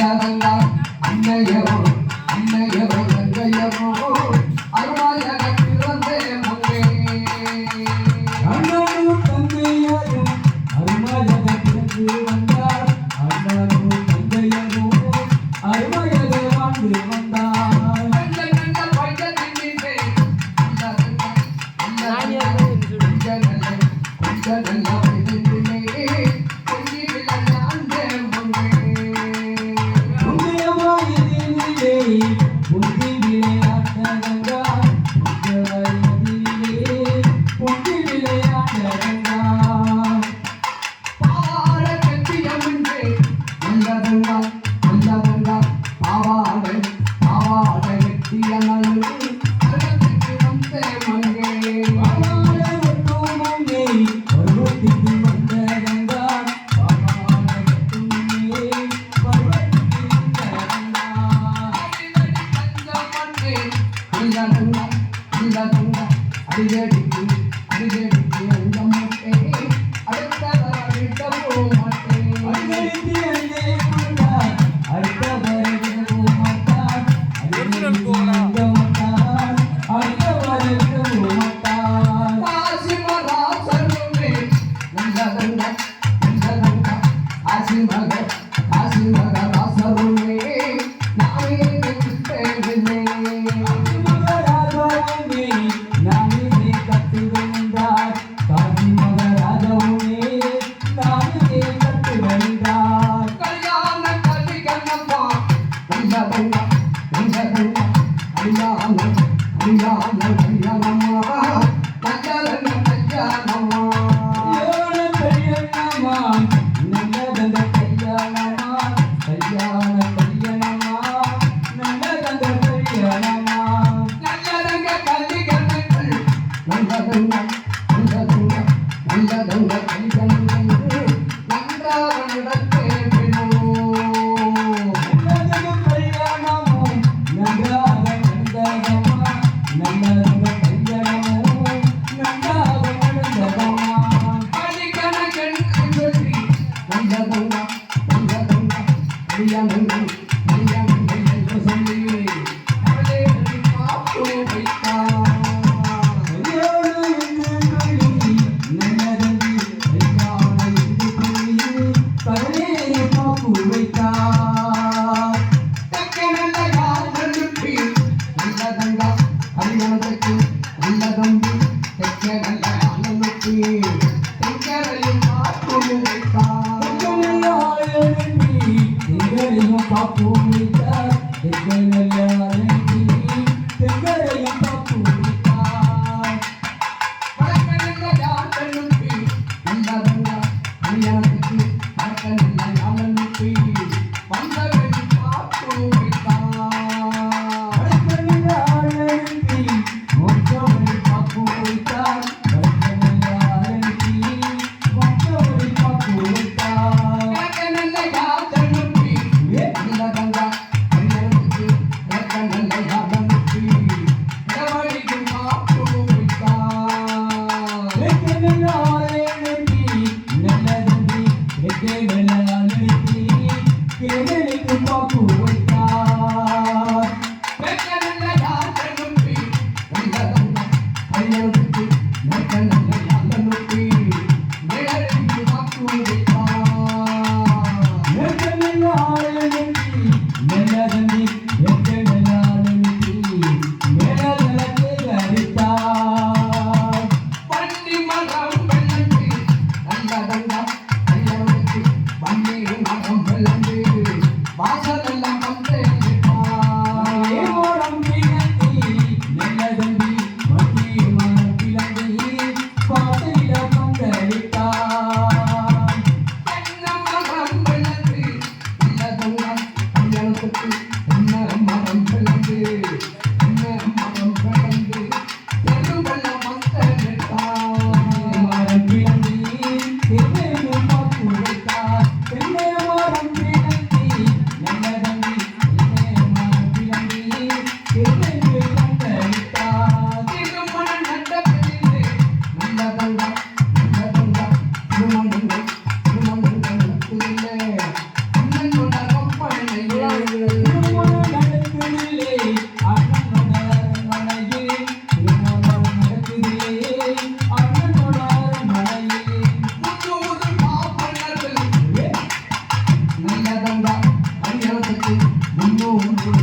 நல்லதங்கா அன்னையோ அன்னையோ தங்கையோ அருளாயக பிறந்தே மங்கே அண்ணனும் தங்கையரும் அருளாயக பிறந்து வந்தார் அண்ணனும் தங்கையரும் அருளாயக வாழ்ந்து வந்தார் நல்ல பையனிலே நல்ல அடியடிக்கு அடியடிக்கு அங்கமட்டே அடுத்தவரிடமோ மட்டே அடியடிக்கு அங்கமட்டார் அடுத்தவரிடமோ மட்டார் அடியடிக்கு அங்கமட்டார் அடுத்தவரிடமோ மட்டார் ஆசிமராசருமே நல்லதங்க நல்லதங்க ஆசிமராசருமே நானே நினைத்தேனே Papu கல்யாணத்துக்கு என்ன மரம் பிளந்து என்ன மரம் பிளந்து தெருவெல்ல மக்கள் மரம் பிளந்தி தெருவில் பார்த்து வைத்தார் தென்னை மரம் பிளந்தி நல்லதம்பி தென்னை மரம் பிளந்தி தெருவில் கண்டளித்தார் திருமண நட்டத்திலே நல்லதங்க நல்லதங்க திருமணங்கள் திருமணங்கள் நடக்குதில்லை அண்ணனோட கம்பனையே திருமணம் நடக்குதில்லை அண்ணனோட அரண்மனையில் திருமணம் நடக்குதில்லை அண்ணனோட அரண்மனையில் முன்னூறு மாப்பிள்ளர்கள் நல்லதங்க கல்யாணத்துக்கு முன்னூறு